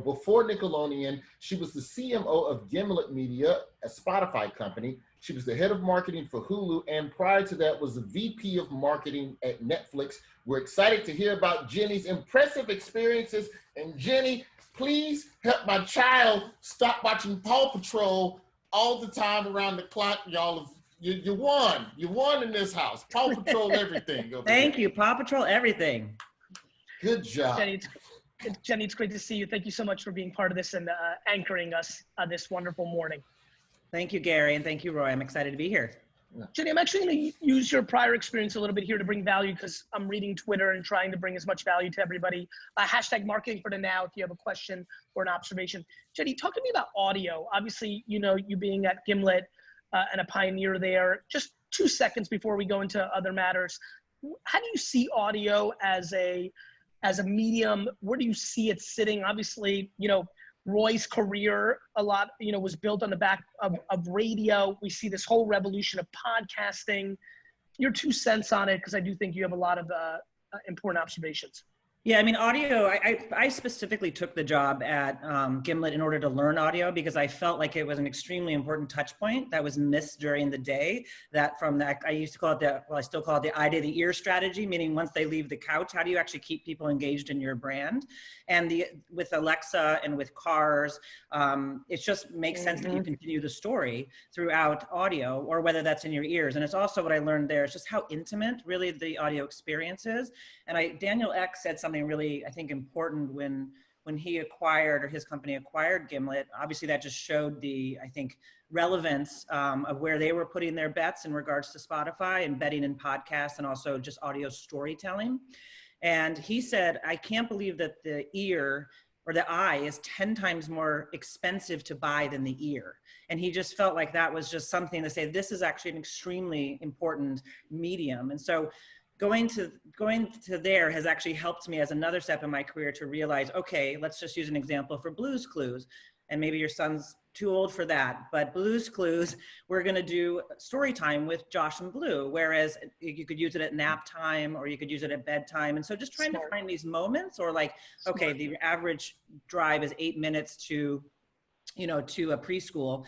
Before Nickelodeon, she was the CMO of Gimlet Media, a Spotify company. She was the head of marketing for Hulu, and prior to that was the VP of marketing at Netflix. We're excited to hear about Jenny's impressive experiences. And Jenny, please help my child stop watching Paw Patrol all the time around the clock. Y'all, you won. You won in this house. Paw Patrol everything. Thank you, Paw Patrol everything. Good job. Jenny, it's great to see you. Thank you so much for being part of this and anchoring us this wonderful morning. Thank you, Gary, and thank you, Roy. I'm excited to be here. Jenny, I'm actually going to use your prior experience a little bit here to bring value because I'm reading Twitter and trying to bring as much value to everybody. Hashtag marketing for the now if you have a question or an observation. Jenny, talk to me about audio. Obviously, you know, you being at Gimlet and a pioneer there. Just 2 seconds before we go into other matters. How do you see audio as a medium? Where do you see it sitting? Obviously, you know, Roy's career a lot, you know, was built on the back of radio. We see this whole revolution of podcasting. Your 2 cents on it, because I do think you have a lot of important observations. Yeah, I mean, audio, I specifically took the job at Gimlet in order to learn audio because I felt like it was an extremely important touch point that was missed during the day. That from that, I used to call it I still call it the eye to the ear strategy, meaning once they leave the couch, how do you actually keep people engaged in your brand? And with Alexa and with cars, it just makes sense that you continue the story throughout audio or whether that's in your ears. And it's also what I learned there is just how intimate really the audio experience is. And Daniel Ek said something really, I think, important when he acquired or his company acquired Gimlet. Obviously, that just showed the, I think, relevance of where they were putting their bets in regards to Spotify and betting in podcasts and also just audio storytelling. And he said, I can't believe that the ear or the eye is 10 times more expensive to buy than the ear. And he just felt like that was just something to say, this is actually an extremely important medium. And so going to there has actually helped me as another step in my career to realize, okay, let's just use an example for Blue's Clues. And maybe your son's too old for that, but Blue's Clues, we're gonna do story time with Josh and Blue, whereas you could use it at nap time or you could use it at bedtime. And so just trying to find these moments or like, okay, the average drive is 8 minutes to a preschool.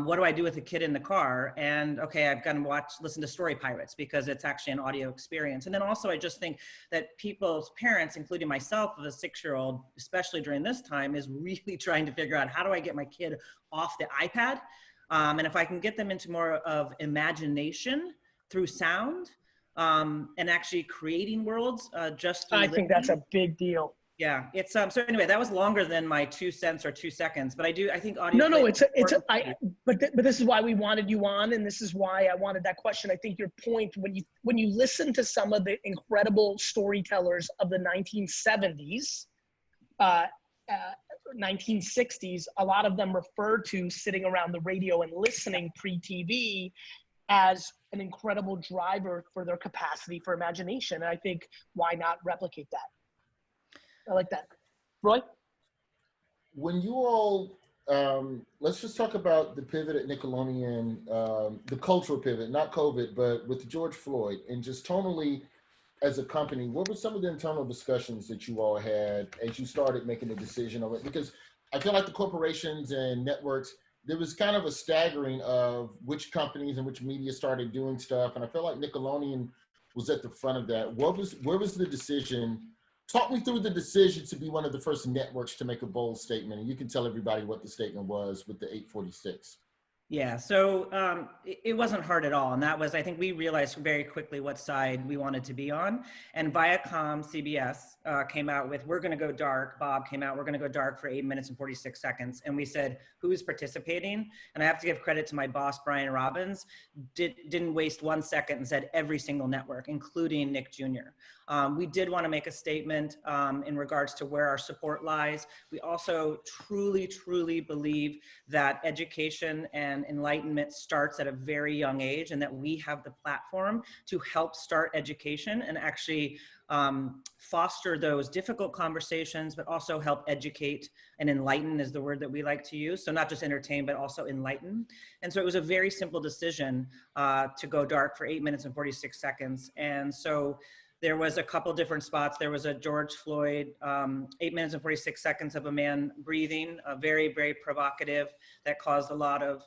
What do I do with a kid in the car? And okay, I've got to listen to Story Pirates because it's actually an audio experience. And then also I just think that people's parents, including myself of a 6-year-old, especially during this time, is really trying to figure out how do I get my kid off the iPad? And if I can get them into more of imagination through sound and actually creating worlds just through I think that's a big deal. Yeah, it's so anyway, that was longer than my 2 cents or 2 seconds, but I think audio. But this is why we wanted you on, and this is why I wanted that question. I think your point when you listen to some of the incredible storytellers of the 1970s, 1960s, a lot of them refer to sitting around the radio and listening pre-TV as an incredible driver for their capacity for imagination. And I think why not replicate that? I like that. Roy? When you all, let's just talk about the pivot at Nickelodeon, the cultural pivot, not COVID, but with George Floyd, and just tonally as a company, what were some of the internal discussions that you all had as you started making the decision of it? Because I feel like the corporations and networks, there was kind of a staggering of which companies and which media started doing stuff. And I feel like Nickelodeon was at the front of that. Where was the decision? Talk me through the decision to be one of the first networks to make a bold statement. And you can tell everybody what the statement was with the 846. Yeah, so it wasn't hard at all. And that was, I think we realized very quickly what side we wanted to be on. And Viacom CBS came out with, we're gonna go dark. Bob came out, we're gonna go dark for 8 minutes and 46 seconds. And we said, who's participating? And I have to give credit to my boss, Brian Robbins, didn't waste 1 second and said every single network, including Nick Jr. We did wanna make a statement in regards to where our support lies. We also truly, truly believe that education and enlightenment starts at a very young age, and that we have the platform to help start education and actually foster those difficult conversations, but also help educate and enlighten is the word that we like to use. So not just entertain, but also enlighten. And so it was a very simple decision to go dark for 8 minutes and 46 seconds. And so There was a couple different spots. There was a George Floyd, 8 minutes and 46 seconds of a man breathing, very, very provocative, that caused a lot of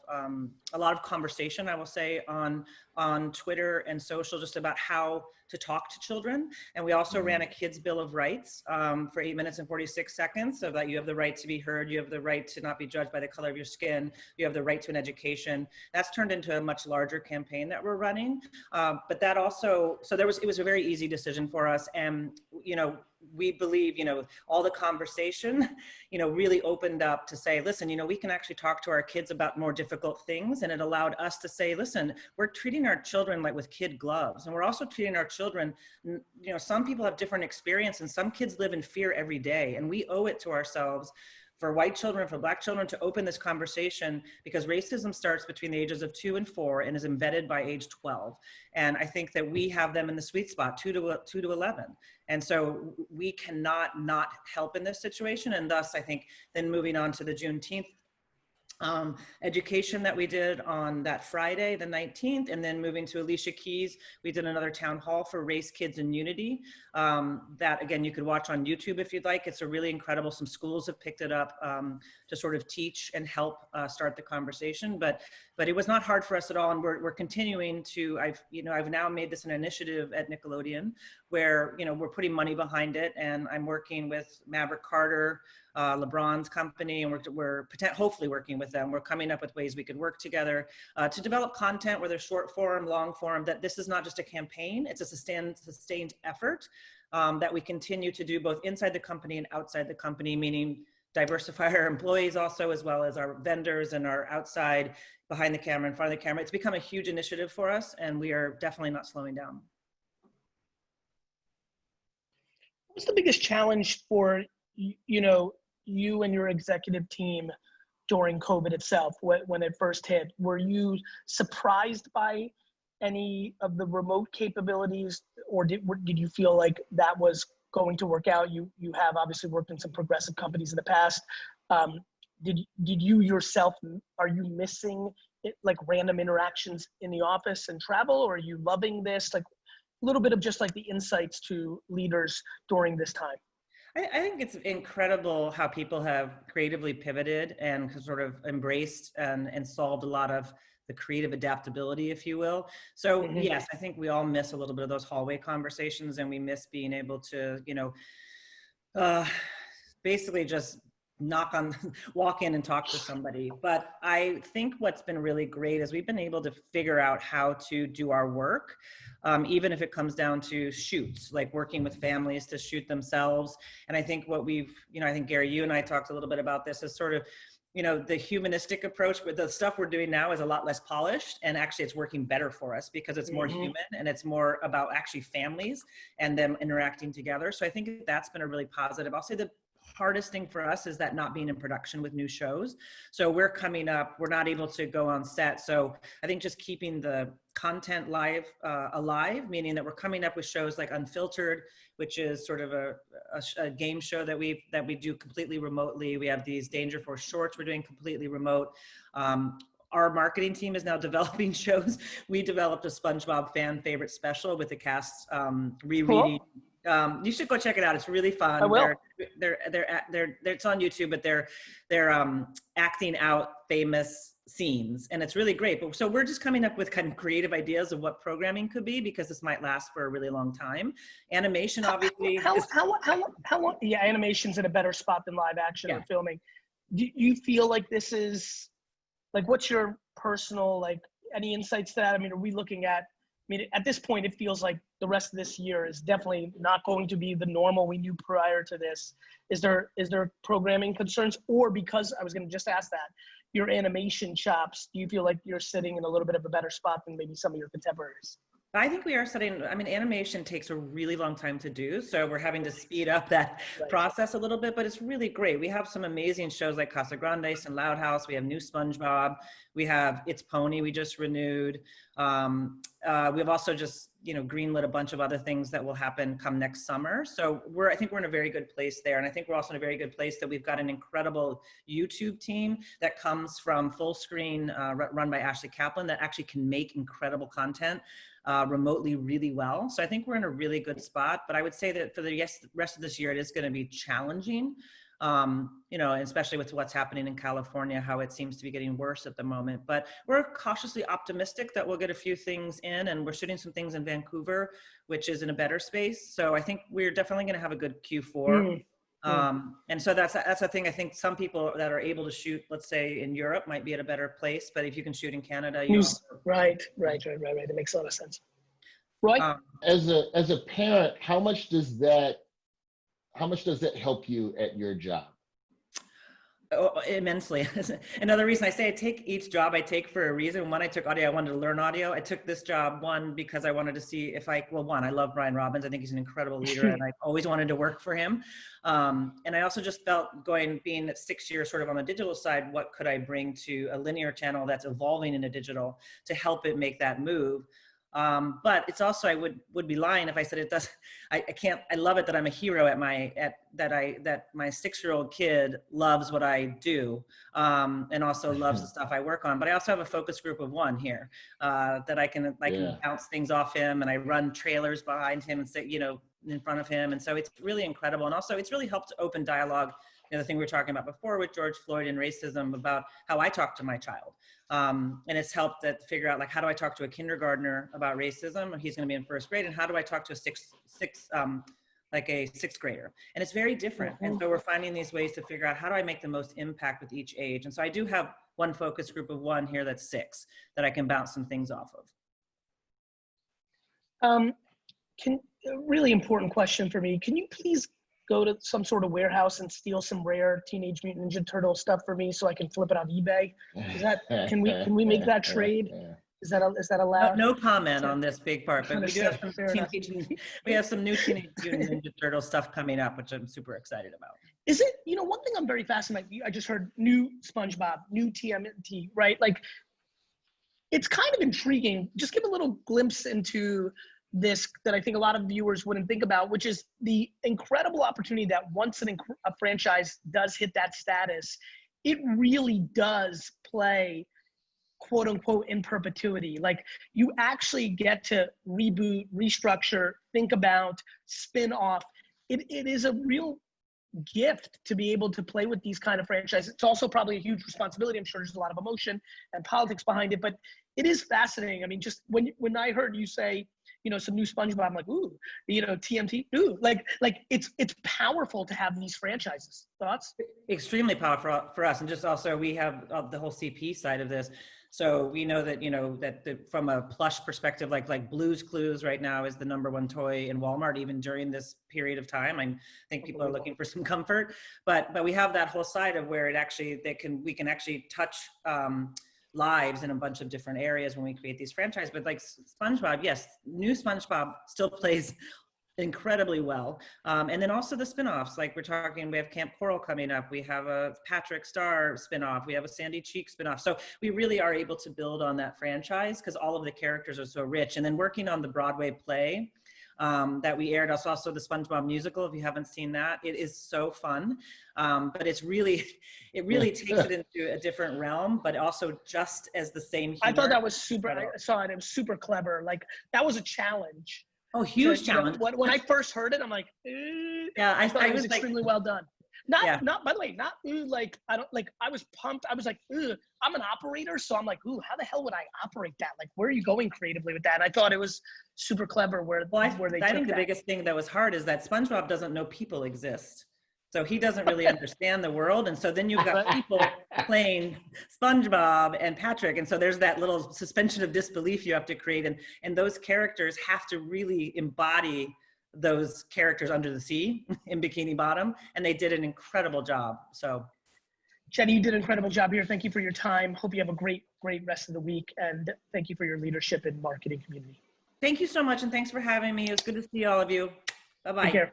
conversation, I will say, on Twitter and social, just about how to talk to children. And we also ran a kids' bill of rights for 8 minutes and 46 seconds, so that you have the right to be heard, you have the right to not be judged by the color of your skin, you have the right to an education. That's turned into a much larger campaign that we're running. But that also, so it was a very easy decision for us. And, you know, we believe, you know, all the conversation, you know, really opened up to say, listen, you know, we can actually talk to our kids about more difficult things. And it allowed us to say, listen, we're treating our children like with kid gloves. And we're also treating our children, you know, some people have different experience and some kids live in fear every day. And we owe it to ourselves, for white children, for Black children, to open this conversation, because racism starts between the ages of 2 and 4 and is embedded by age 12. And I think that we have them in the sweet spot, 2 to 11. And so we cannot not help in this situation. And thus, I think, then moving on to the Juneteenth education that we did on that Friday, the 19th, and then moving to Alicia Keys, we did another town hall for race, kids, and unity. That, again, you could watch on YouTube if you'd like. It's a really incredible, some schools have picked it up to sort of teach and help start the conversation. But it was not hard for us at all. And we're continuing to, I've now made this an initiative at Nickelodeon where, you know, we're putting money behind it, and I'm working with Maverick Carter, LeBron's company, and we're hopefully working with them. We're coming up with ways we could work together to develop content, whether short form, long form, that this is not just a campaign, it's a sustained effort that we continue to do both inside the company and outside the company, meaning diversify our employees also, as well as our vendors and our outside, behind the camera, in front of the camera. It's become a huge initiative for us, and we are definitely not slowing down. What's the biggest challenge for, you know, you and your executive team during COVID itself, when it first hit? Were you surprised by any of the remote capabilities, or did you feel like that was going to work out? You have obviously worked in some progressive companies in the past. Did you yourself, are you missing it, like random interactions in the office and travel, or are you loving this? Like a little bit of just like the insights to leaders during this time. I think it's incredible how people have creatively pivoted and sort of embraced and solved a lot of the creative adaptability, if you will. So yes, I think we all miss a little bit of those hallway conversations, and we miss being able to, you know, basically just walk in and talk to somebody. But I think what's been really great is we've been able to figure out how to do our work, even if it comes down to shoots, like working with families to shoot themselves. And I think what we've, you know, I think Gary, you and I talked a little bit about this, is sort of, you know, the humanistic approach. With the stuff we're doing now is a lot less polished, and actually it's working better for us because it's more human, and it's more about actually families and them interacting together. So I think that's been a really positive. I'll say the hardest thing for us is that not being in production with new shows. So we're coming up, we're not able to go on set. So I think just keeping the content alive, meaning that we're coming up with shows like Unfiltered, which is sort of a game show that we do completely remotely. We have these Danger Force shorts we're doing completely remote. Our marketing team is now developing shows. We developed a SpongeBob fan favorite special with the cast rereading. Cool. You should go check it out. It's really fun. I will. It's on YouTube, but they're acting out famous scenes, and it's really great. But so we're just coming up with kind of creative ideas of what programming could be, because this might last for a really long time. Animation, obviously. How long? Yeah, animation's in a better spot than live action or filming. Do you feel like this is, like, what's your personal, like, any insights to that? I mean, are we looking at, at this point, it feels like the rest of this year is definitely not going to be the normal we knew prior to this. Is there programming concerns? Or, because I was going to just ask that, your animation chops, do you feel like you're sitting in a little bit of a better spot than maybe some of your contemporaries? I think we are setting, animation takes a really long time to do. So we're having to speed up that process a little bit, but it's really great. We have some amazing shows like Casa Grande and Loud House. We have new SpongeBob. We have It's Pony we just renewed. We've also just, greenlit a bunch of other things that will happen come next summer. So I think we're in a very good place there. And I think we're also in a very good place that we've got an incredible YouTube team that comes from Full Screen, run by Ashley Kaplan, that actually can make incredible content remotely really well. So I think we're in a really good spot, but I would say that for the rest of this year, it is going to be challenging. Especially with what's happening in California, how it seems to be getting worse at the moment. But we're cautiously optimistic that we'll get a few things in, and we're shooting some things in Vancouver, which is in a better space. So I think we're definitely going to have a good Q4. And so that's the thing. I think some people that are able to shoot, let's say in Europe, might be at a better place. But if you can shoot in Canada, right. That makes a lot of sense. Right. As a parent, how much does that help you at your job? Oh, immensely. Another reason I say I take each job I take for a reason. When I took audio, I wanted to learn audio. I took this job, one, because I wanted to see if I love Brian Robbins. I think he's an incredible leader and I always wanted to work for him. And I also just felt being 6 years sort of on the digital side, what could I bring to a linear channel that's evolving into digital to help it make that move? But it's also, I would be lying if I said it does. I love it that I'm a hero that my 6-year-old kid loves what I do, and also loves the stuff I work on. But I also have a focus group of 1 here, that I can bounce things off him, and I run trailers behind him and say, in front of him. And so it's really incredible. And also it's really helped open dialogue. The thing we were talking about before with George Floyd and racism, about how I talk to my child. And it's helped that figure out, how do I talk to a kindergartner about racism? He's going to be in 1st grade. And how do I talk to a sixth grader? And it's very different. And so we're finding these ways to figure out, how do I make the most impact with each age? And so I do have one focus group of 1 here that's 6 that I can bounce some things off of. Really important question for me. Can you please go to some sort of warehouse and steal some rare Teenage Mutant Ninja Turtle stuff for me so I can flip it on eBay? Can we make that trade? Is that allowed? No comment on this big part, but we do have some new Teenage Mutant Ninja Turtle stuff coming up, which I'm super excited about. Is it, one thing I'm very fascinated by, I just heard new SpongeBob, new TMNT, right? It's kind of intriguing. Just give a little glimpse into this that I think a lot of viewers wouldn't think about, which is the incredible opportunity that once a franchise does hit that status, it really does play, quote unquote, in perpetuity. You actually get to reboot, restructure, think about, spin off. It is a real gift to be able to play with these kind of franchises. It's also probably a huge responsibility. I'm sure there's a lot of emotion and politics behind it, but it is fascinating. I mean, just when I heard you say, some new SpongeBob, I'm like, ooh, TMT, ooh, it's powerful to have these franchises. Thoughts? Extremely powerful for us. And just also, we have the whole CP side of this. So we know that, that from a plush perspective, like Blue's Clues right now is the #1 toy in Walmart, even during this period of time. I think people are looking for some comfort, but we have that whole side of where we can actually touch, lives in a bunch of different areas when we create these franchises. But SpongeBob, yes, new SpongeBob still plays incredibly well. And then also the spinoffs, we have Camp Coral coming up. We have a Patrick Star spinoff. We have a Sandy Cheek spinoff. So we really are able to build on that franchise because all of the characters are so rich. And then working on the Broadway play that we aired, also the SpongeBob musical. If you haven't seen that, it is so fun. But it really takes it into a different realm, but also just as the same humor. I thought that was super, I saw it was super clever. That was a challenge. Oh, huge challenge. When I first heard it, I'm like, yeah, I thought it was extremely well done. Not, by the way, I was pumped. I was like, I'm an operator. So I'm like, how the hell would I operate that? Where are you going creatively with that? And I thought it was super clever where they took that. I think the biggest thing that was hard is that SpongeBob doesn't know people exist. So he doesn't really understand the world. And so then you've got people playing SpongeBob and Patrick. And so there's that little suspension of disbelief you have to create. And those characters have to really embody those characters under the sea in Bikini Bottom. And they did an incredible job. So Jenny, you did an incredible job here. Thank you for your time. Hope you have a great rest of the week. And thank you for your leadership in marketing community. Thank you so much. And thanks for having me. It was good to see all of you. Bye-bye. Take care.